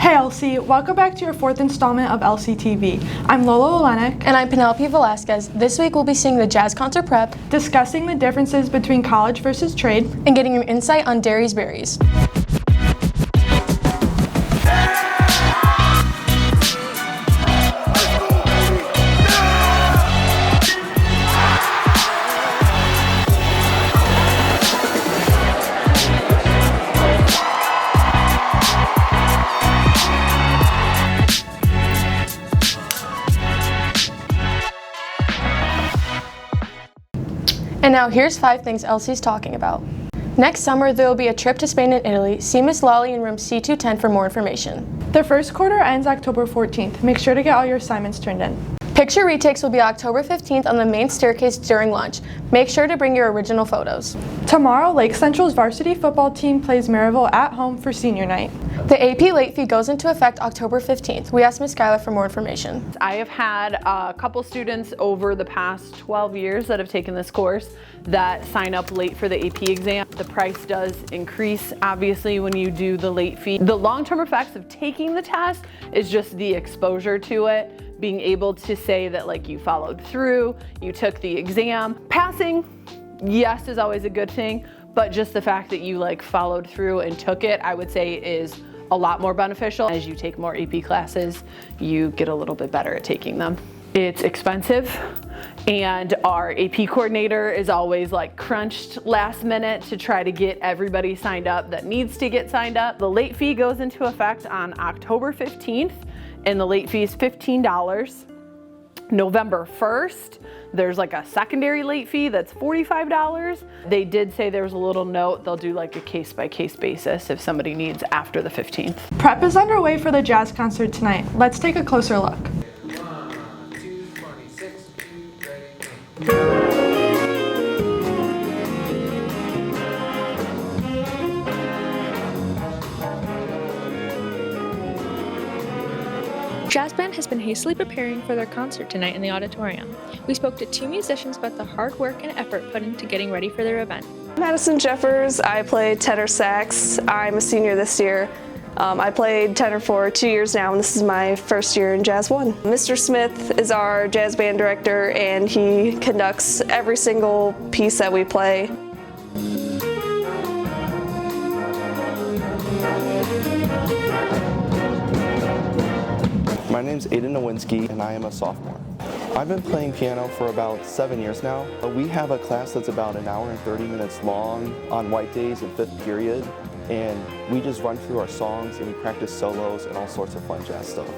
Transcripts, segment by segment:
Hey Elsie, welcome back to your fourth installment of LCTV. I'm Lola Olenek. And I'm Penelope Velasquez. This week we'll be seeing the jazz concert prep, Discussing the differences between college versus trade, and getting an insight on Deri's berries. And now here's 5 things Elsie's talking about. Next summer, there will be a trip to Spain and Italy. See Miss Lolly in room C210 for more information. The first quarter ends October 14th. Make sure to get all your assignments turned in. Picture retakes will be October 15th on the main staircase during lunch. Make sure to bring your original photos. Tomorrow, Lake Central's varsity football team plays Maryville at home for senior night. The AP late fee goes into effect October 15th. We asked Ms. Schuyler for more information. I have had a couple students over the past 12 years that have taken this course that sign up late for the AP exam. The price does increase, obviously, when you do the late fee. The long-term effects of taking the test is just the exposure to it, being able to say that like you followed through, you took the exam. Passing, yes, is always a good thing, but just the fact that you like followed through and took it, I would say is a lot more beneficial. As you take more AP classes, you get a little bit better at taking them. It's expensive, and our AP coordinator is always like crunched last minute to try to get everybody signed up that needs to get signed up. The late fee goes into effect on October 15th, and the late fee is $15. November 1st, there's like a secondary late fee that's $45. They did say there was a little note, they'll do like a case-by-case basis if somebody needs after the 15th. Prep is underway for the jazz concert tonight. Let's take a closer look. 1, 2, 26, 2, ready, Jazz Band has been hastily preparing for their concert tonight in the auditorium. We spoke to 2 musicians about the hard work and effort put into getting ready for their event. Madison Jeffers, I play tenor sax. I'm a senior this year. I played tenor for 2 years now, and this is my first year in Jazz 1. Mr. Smith is our jazz band director, and he conducts every single piece that we play. My name's Aiden Nowinski, and I am a sophomore. I've been playing piano for about 7 years now. We have a class that's about an hour and 30 minutes long on white days in 5th period, and we just run through our songs and we practice solos and all sorts of fun jazz stuff.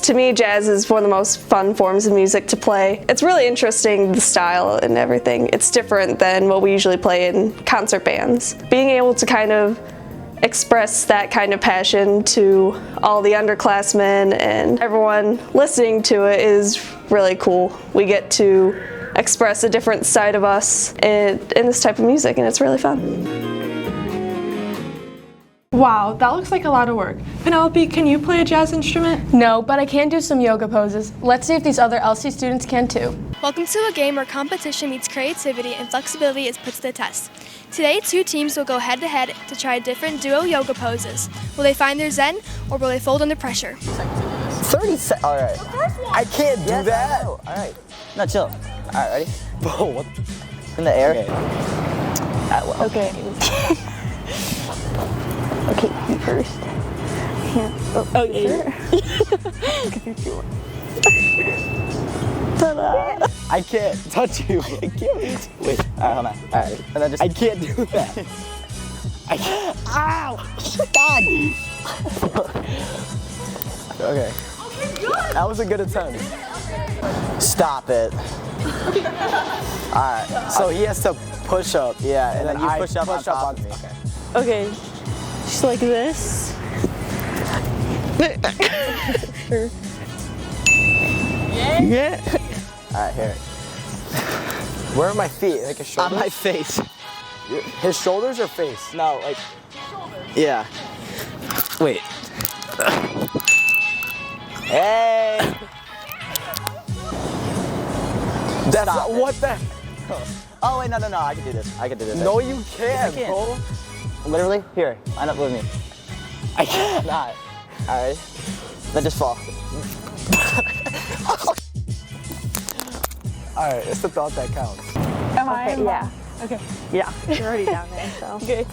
To me, jazz is one of the most fun forms of music to play. It's really interesting, the style and everything. It's different than what we usually play in concert bands. Being able to kind of express that kind of passion to all the underclassmen and everyone listening to it is really cool. We get to express a different side of us in this type of music, and it's really fun. Wow, that looks like a lot of work. Penelope, can you play a jazz instrument? No, but I can do some yoga poses. Let's see if these other LC students can too. Welcome to a game where competition meets creativity and flexibility is put to the test. Today, 2 teams will go head-to-head to try different duo yoga poses. Will they find their zen, or will they fold under pressure? 30 seconds. All right. I can't do that. All right. No, chill. All right, ready? Bro, what? In the air. Okay. Okay, you first. Yeah. Oh, okay. Ta-da! I can't touch you. I can't. Wait. All right, hold on. All right. And then just. I can't do that. I can't. Ow! God! Okay. That was a good attempt. Stop it. All right. So he has to push up. Yeah, and then you push up on top of me. Okay. Just like this. Yeah. All right, here. Where are my feet? Like his shoulders? On my face. His shoulders or face? No, like. Shoulders. Yeah. Wait. Hey. That's not, what the? Oh wait, no, I can do this. No, you can't, bro. Literally, here, line up with me. I can't. Not. All right. Then just fall. All right, it's the thought that counts. Am I? Yeah. Okay. Yeah. You're already down there, so. Okay.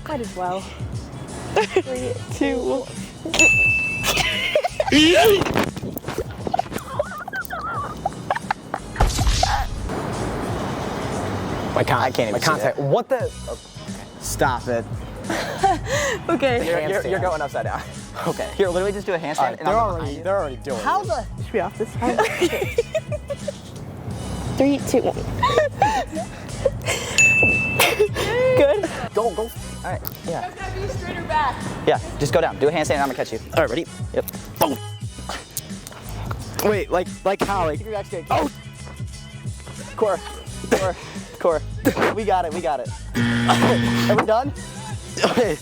Might as well. 3, 2. I can't even see that. What the? Okay. Stop it. Okay. You're going upside down. Okay. Here, literally just do a handstand. Right, and they're already doing it. How the? Should be off this side. 3, 2, 1. Good. Go. All right. Yeah. It's gonna be straighter back. Yeah. Just go down. Do a handstand and I'm gonna catch you. All right. Ready? Yep. Boom. Wait. Like how? Like. Oh. Core. We got it. Are we done? Okay.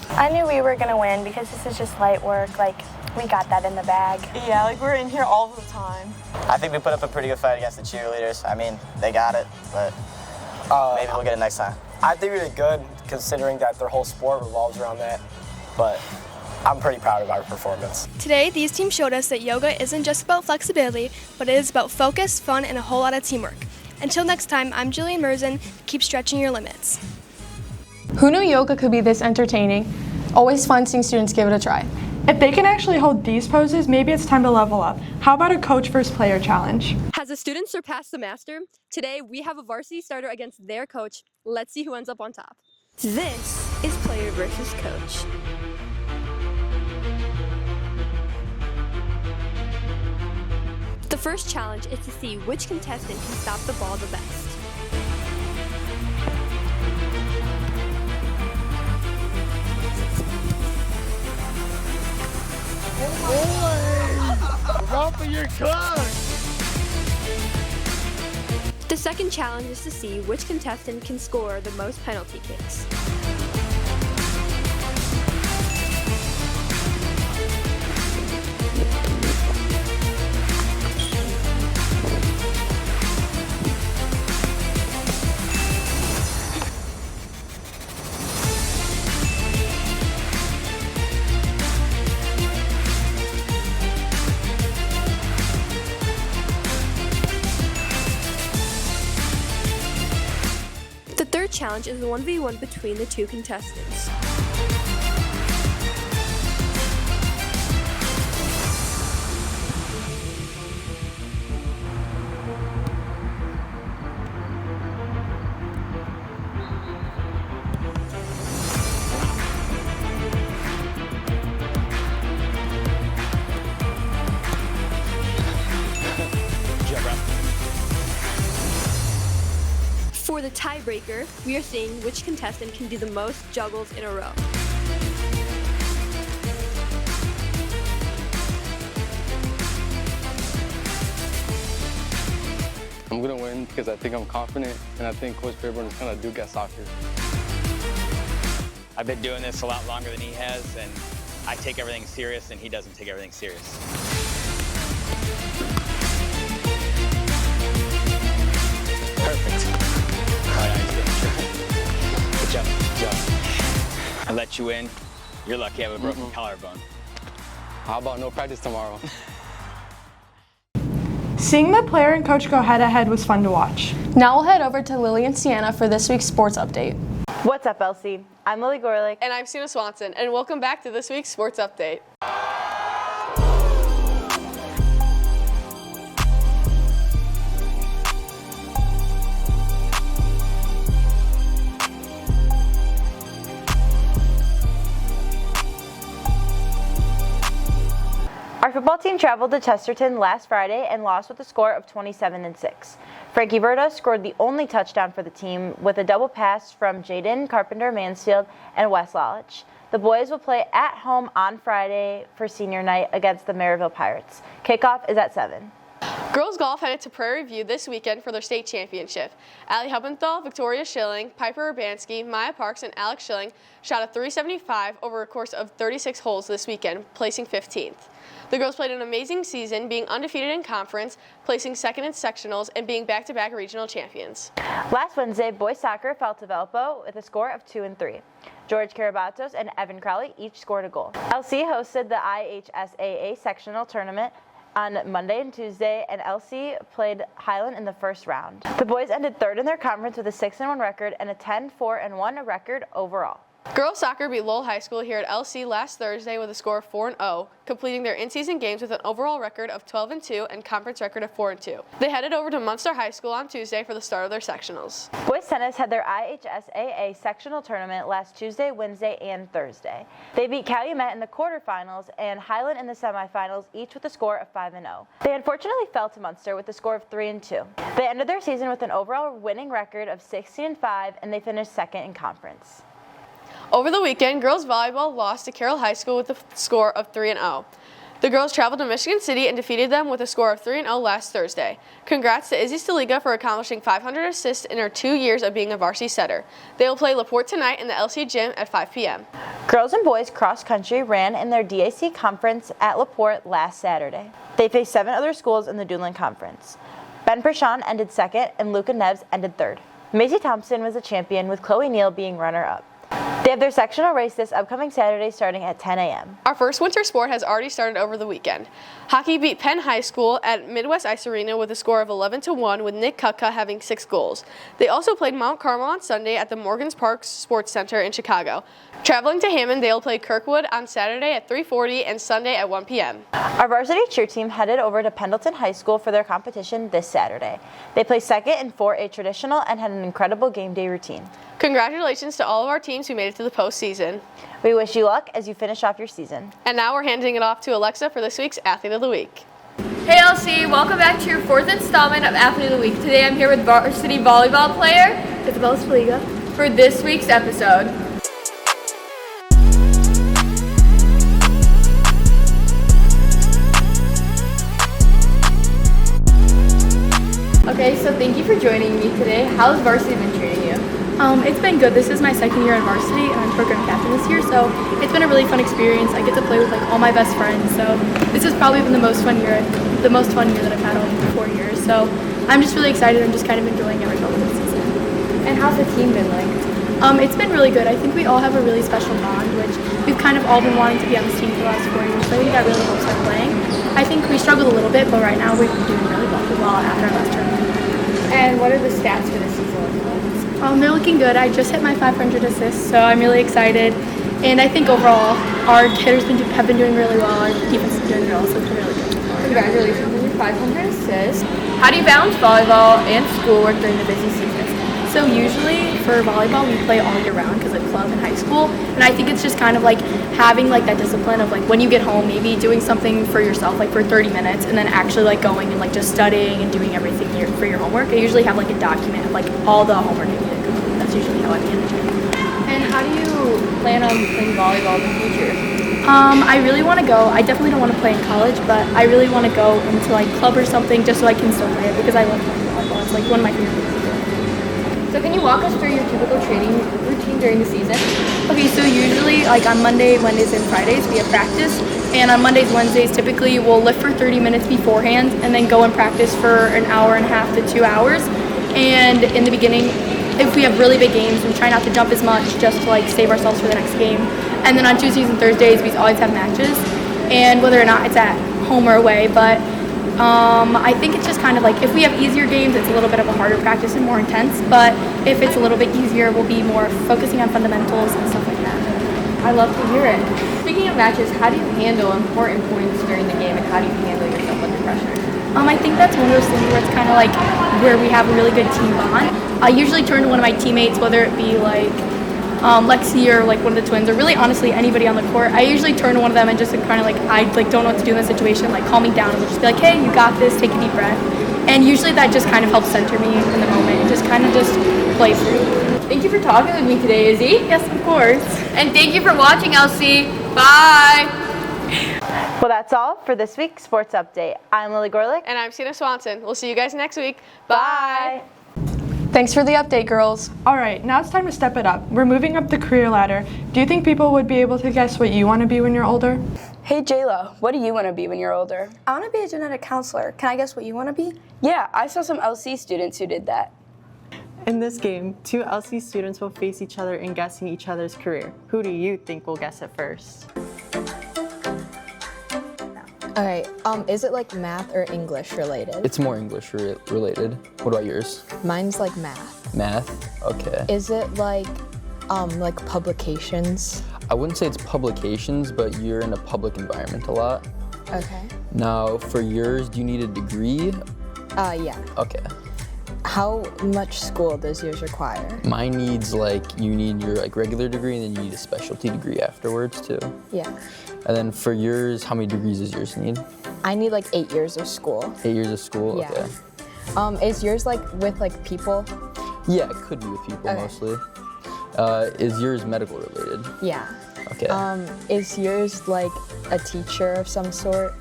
I knew we were gonna win because this is just light work. Like, we got that in the bag. Yeah, like we're in here all the time. I think we put up a pretty good fight against the cheerleaders. I mean, they got it, but maybe we'll get it next time. I think we did good considering that their whole sport revolves around that, but I'm pretty proud of our performance. Today, these teams showed us that yoga isn't just about flexibility, but it is about focus, fun, and a whole lot of teamwork. Until next time, I'm Jillian Merzen. Keep stretching your limits. Who knew yoga could be this entertaining? Always fun seeing students give it a try. If they can actually hold these poses, maybe it's time to level up. How about a coach versus player challenge? Has a student surpassed the master? Today, we have a varsity starter against their coach. Let's see who ends up on top. This is player versus coach. The first challenge is to see which contestant can stop the ball the best. Run for your coach! The second challenge is to see which contestant can score the most penalty kicks. The third challenge is a 1v1 between the two contestants. For the tiebreaker, we are seeing which contestant can do the most juggles in a row. I'm gonna win because I think I'm confident and I think Coach Fairburn is kind of Duke at soccer. I've been doing this a lot longer than he has, and I take everything serious and he doesn't take everything serious. Perfect. Good job. I let you in. You're lucky I have a broken collarbone. How about no practice tomorrow? Seeing the player and coach go head-to-head was fun to watch. Now we'll head over to Lily and Sienna for this week's sports update. What's up, LC? I'm Lily Gorlick. And I'm Sienna Swanson, and welcome back to this week's sports update. Our football team traveled to Chesterton last Friday and lost with a score of 27-6. Frankie Berta scored the only touchdown for the team with a double pass from Jaden Carpenter Mansfield and Wes Lalich. The boys will play at home on Friday for senior night against the Maryville Pirates. Kickoff is at 7. Girls golf headed to Prairie View this weekend for their state championship. Allie Hubbenthal, Victoria Schilling, Piper Urbanski, Maya Parks, and Alex Schilling shot a 375 over a course of 36 holes this weekend, placing 15th. The girls played an amazing season, being undefeated in conference, placing second in sectionals, and being back-to-back regional champions. Last Wednesday, boys soccer fell to Valpo with a score of 2-3. George Karabatos and Evan Crowley each scored a goal. LC hosted the IHSAA sectional tournament on Monday and Tuesday, and LC played Highland in the first round. The boys ended third in their conference with a 6-1 record and a 10-4-1 record overall. Girls soccer beat Lowell High School here at LC last Thursday with a score of 4-0, completing their in-season games with an overall record of 12-2 and conference record of 4-2. They headed over to Munster High School on Tuesday for the start of their sectionals. Boys tennis had their IHSAA sectional tournament last Tuesday, Wednesday, and Thursday. They beat Calumet in the quarterfinals and Highland in the semifinals, each with a score of 5-0. They unfortunately fell to Munster with a score of 3-2. They ended their season with an overall winning record of 16-5, and they finished second in conference. Over the weekend, girls volleyball lost to Carroll High School with a score of 3-0. The girls traveled to Michigan City and defeated them with a score of 3-0 last Thursday. Congrats to Izzy Staliga for accomplishing 500 assists in her 2 years of being a varsity setter. They will play LaPorte tonight in the LC gym at 5 p.m. Girls and boys cross country ran in their DAC conference at LaPorte last Saturday. They faced 7 other schools in the Duneland Conference. Ben Prashant ended second and Luca Neves ended third. Macy Thompson was the champion, with Chloe Neal being runner-up. They have their sectional race this upcoming Saturday starting at 10 a.m. Our first winter sport has already started over the weekend. Hockey beat Penn High School at Midwest Ice Arena with a score of 11-1, with Nick Kutka having 6 goals. They also played Mount Carmel on Sunday at the Morgan's Park Sports Center in Chicago. Traveling to Hammond, they'll play Kirkwood on Saturday at 3:40 and Sunday at 1 p.m. Our varsity cheer team headed over to Pendleton High School for their competition this Saturday. They placed second in 4A traditional and had an incredible game day routine. Congratulations to all of our teams who made it to the postseason. We wish you luck as you finish off your season. And now we're handing it off to Alexa for this week's Athlete of the Week. Hey LC, welcome back to your 4th installment of Athlete of the Week. Today I'm here with varsity volleyball player Isabella Saliga for this week's episode. Okay, so thank you for joining me today. How's varsity been treating you? It's been good. This is my second year in varsity, and I'm program captain this year, so it's been a really fun experience. I get to play with like all my best friends, so this has probably been the most fun year that I've had in 4 years. So I'm just really excited. I'm just kind of enjoying every moment of the season. And how's the team been like? It's been really good. I think we all have a really special bond, which we've kind of all been wanting to be on this team for the last 4 years. So I think that really helps our playing. I think we struggled a little bit, but right now we've been doing really well after our last tournament. And what are the stats for this season? They're looking good. I just hit my 500 assists, so I'm really excited. And I think overall, our hitters have been doing really well. Our defense is doing well, so it's been really good. Congratulations on your 500 assists. How do you balance volleyball and schoolwork during the busy season? So usually for volleyball, we play all year round because of club in high school. And I think it's just kind of like having like that discipline of like when you get home, maybe doing something for yourself like for 30 minutes and then actually like going and like just studying and doing everything for your homework. I usually have like a document of like all the homework I need to complete. That's usually how I manage it. And how do you plan on playing volleyball in the future? I really want to go. I definitely don't want to play in college, but I really want to go into like club or something just so I can still play it because I love playing volleyball. It's like one of my favorite things to do. So can you walk us through your typical training routine during the season? Okay, so usually like on Monday, Wednesdays, and Fridays we have practice, and on Mondays, Wednesdays typically we'll lift for 30 minutes beforehand and then go and practice for an hour and a half to 2 hours. And in the beginning, if we have really big games, we try not to jump as much just to like save ourselves for the next game. And then on Tuesdays and Thursdays we always have matches, and whether or not it's at home or away, but I think it's just kind of like if we have easier games, it's a little bit of a harder practice and more intense, but if it's a little bit easier, we'll be more focusing on fundamentals and stuff like that. I love to hear it. Speaking of matches, how do you handle important points during the game, and how do you handle yourself under pressure? I think that's one of those things where it's kind of like where we have a really good team bond. I usually turn to one of my teammates, whether it be like Lexi or like one of the twins, or really honestly anybody on the court. I usually turn to one of them and just kind of like I like don't know what to do in this situation, like calm me down, and they'll just be like, hey, you got this, take a deep breath. And usually that just kind of helps center me in the moment and just kind of just play through. Thank you for talking with me today, Izzy. Yes, of course. And thank you for watching, LC. Bye. Well, that's all for this week's Sports Update. I'm Lily Gorlick. And I'm Sienna Swanson. We'll see you guys next week. Bye. Thanks for the update, girls. All right, now it's time to step it up. We're moving up the career ladder. Do you think people would be able to guess what you want to be when you're older? Hey Jayla, what do you want to be when you're older? I want to be a genetic counselor. Can I guess what you want to be? Yeah, I saw some LC students who did that. In this game, 2 LC students will face each other in guessing each other's career. Who do you think will guess it first? Okay, is it like math or English related? It's more English related. What about yours? Mine's like math. Math? Okay. Is it like publications? I wouldn't say it's publications, but you're in a public environment a lot. Okay. Now, for yours, do you need a degree? Yeah. Okay. How much school does yours require? Mine needs you need your regular degree and then you need a specialty degree afterwards too. Yeah. And then for yours, how many degrees does yours need? I need 8 years of school. 8 years of school? Yeah. Okay. Is yours with people? Yeah, it could be with people mostly. Is yours medical related? Yeah. Okay. Is yours a teacher of some sort?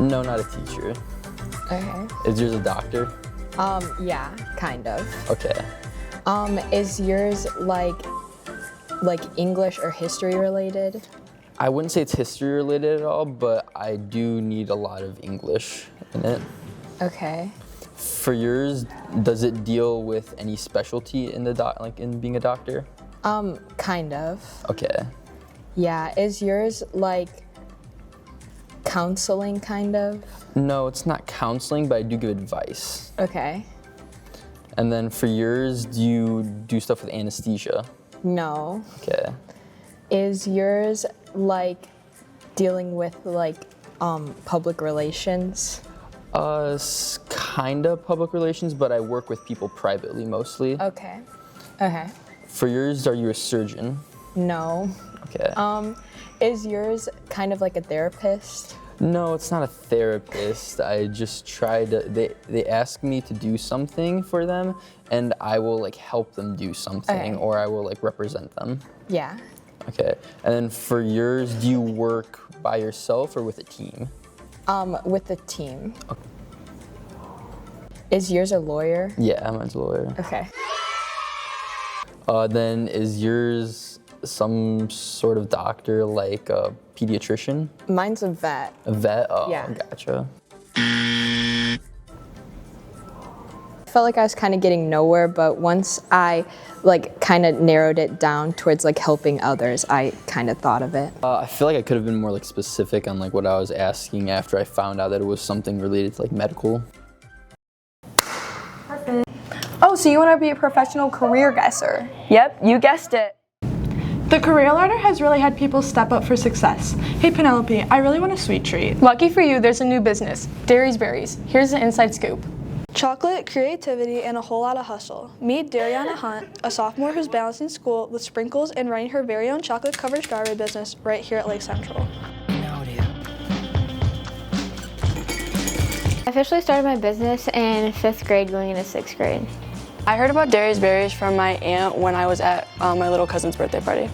No, not a teacher. Okay. Is yours a doctor? Yeah, kind of. Okay. Is yours English or history related? I wouldn't say it's history related at all, but I do need a lot of English in it. Okay. For yours, does it deal with any specialty in in being a doctor? Kind of. Okay. Yeah, is yours counseling kind of? No, it's not counseling, but I do give advice. Okay. And then for yours, do you do stuff with anesthesia? No. Okay. Is yours dealing with public relations? Kind of public relations, but I work with people privately mostly. Okay. Okay. For yours, are you a surgeon? No. Okay. Is yours kind of like a therapist? No, it's not a therapist. I just try to, they ask me to do something for them and I will help them do something or I will represent them. Yeah. Okay. And then for yours, do you work by yourself or with a team? With a team. Okay. Is yours a lawyer? Yeah, mine's a lawyer. Okay. Then is yours some sort of doctor, like a pediatrician? Mine's a vet. A vet? Oh, yeah. Gotcha. I felt like I was kind of getting nowhere, but once I kind of narrowed it down towards helping others, I kind of thought of it. I feel like I could have been more specific on what I was asking after I found out that it was something related to medical. Perfect. Oh, so you want to be a professional career guesser? Yep, you guessed it. The career ladder has really had people step up for success. Hey Penelope, I really want a sweet treat. Lucky for you, there's a new business, Deri's Berries. Here's the inside scoop. Chocolate, creativity, and a whole lot of hustle. Meet Dariana Hunt, a sophomore who's balancing school with sprinkles and running her very own chocolate-covered strawberry business right here at Lake Central. I officially started my business in 5th grade going into 6th grade. I heard about Deri's Berries from my aunt when I was at my little cousin's birthday party.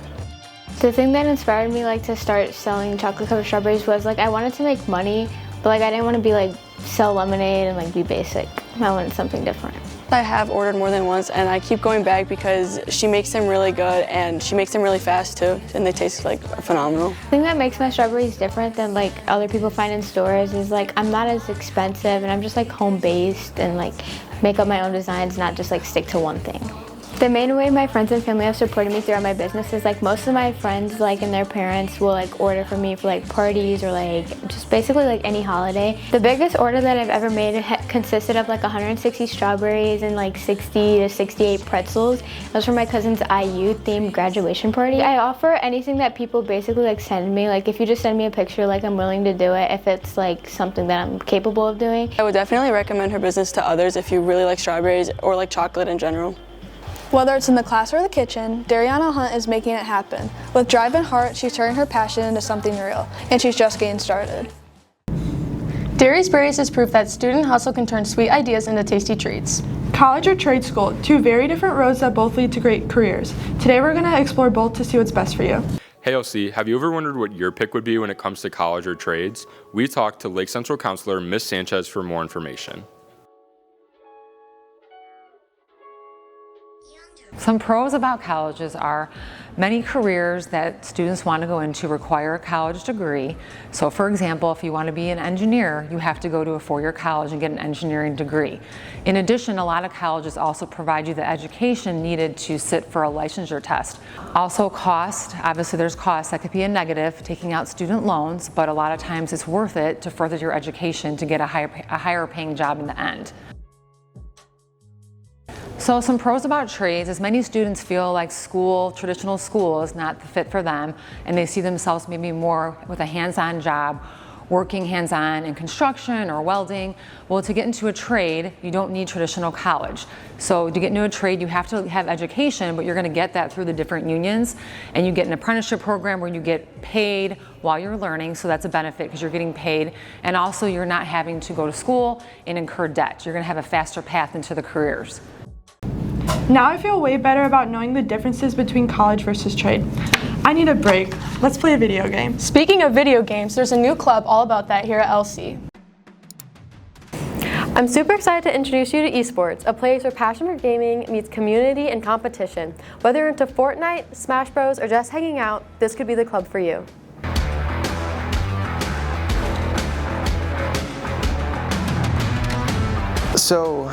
The thing that inspired me to start selling chocolate-covered strawberries was I wanted to make money, but I didn't want to be sell lemonade and be basic. I wanted something different. I have ordered more than once and I keep going back because she makes them really good and she makes them really fast too and they taste phenomenal. The thing that makes my strawberries different than other people find in stores is I'm not as expensive and I'm just home-based and make up my own designs, not just stick to one thing. The main way my friends and family have supported me throughout my business is most of my friends and their parents will order for me for parties or just basically any holiday. The biggest order that I've ever made consisted of 160 strawberries and 60 to 68 pretzels. That was for my cousin's IU themed graduation party. I offer anything that people basically send me. If you just send me a picture, I'm willing to do it if it's something that I'm capable of doing. I would definitely recommend her business to others if you really like strawberries or chocolate in general. Whether it's in the class or the kitchen, Dariana Hunt is making it happen. With drive and heart, she's turning her passion into something real, and she's just getting started. Deri's Berries is proof that student hustle can turn sweet ideas into tasty treats. College or trade school, 2 very different roads that both lead to great careers. Today we're going to explore both to see what's best for you. Hey LC, have you ever wondered what your pick would be when it comes to college or trades? We talked to Lake Central counselor Ms. Sanchez for more information. Some pros about colleges are many careers that students want to go into require a college degree. So for example, if you want to be an engineer, you have to go to a four-year college and get an engineering degree. In addition, a lot of colleges also provide you the education needed to sit for a licensure test. Also cost, obviously there's cost that could be a negative, taking out student loans, but a lot of times it's worth it to further your education to get a higher paying job in the end. So some pros about trades is many students feel like traditional school is not the fit for them, and they see themselves maybe more with a hands-on job, working hands-on in construction or welding. Well, to get into a trade, you don't need traditional college. So to get into a trade, you have to have education, but you're gonna get that through the different unions, and you get an apprenticeship program where you get paid while you're learning, so that's a benefit because you're getting paid, and also you're not having to go to school and incur debt. You're gonna have a faster path into the careers. Now I feel way better about knowing the differences between college versus trade. I need a break. Let's play a video game. Speaking of video games, there's a new club all about that here at LC. I'm super excited to introduce you to esports, a place where passion for gaming meets community and competition. Whether you're into Fortnite, Smash Bros, or just hanging out, this could be the club for you. So,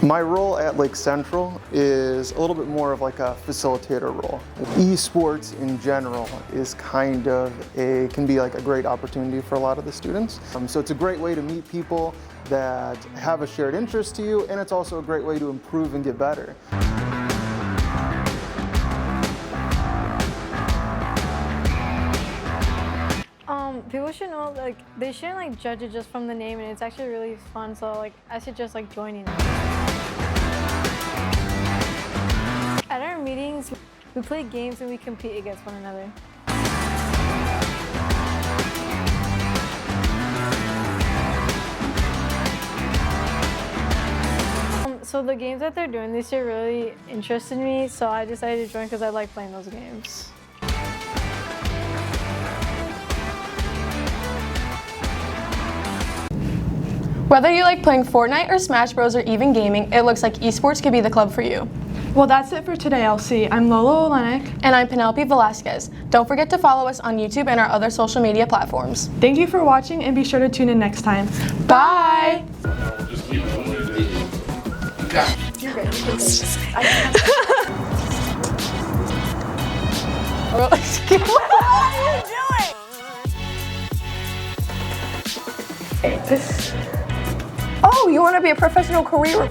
my role at Lake Central is a little bit more of like a facilitator role. Esports in general is can be like a great opportunity for a lot of the students. So it's a great way to meet people that have a shared interest to you, and it's also a great way to improve and get better. People should know, like, they shouldn't like judge it just from the name, and it's actually really fun, so like I suggest like joining. At our meetings, we play games and we compete against one another. So the games that they're doing this year really interested me, so I decided to join because I like playing those games. Whether you like playing Fortnite or Smash Bros or even gaming, it looks like esports could be the club for you. Well, that's it for today, LC. I'm Lola Olenek. And I'm Penelope Velasquez. Don't forget to follow us on YouTube and our other social media platforms. Thank you for watching, and be sure to tune in next time. Bye! You're good. What are you doing? Oh, you want to be a professional career?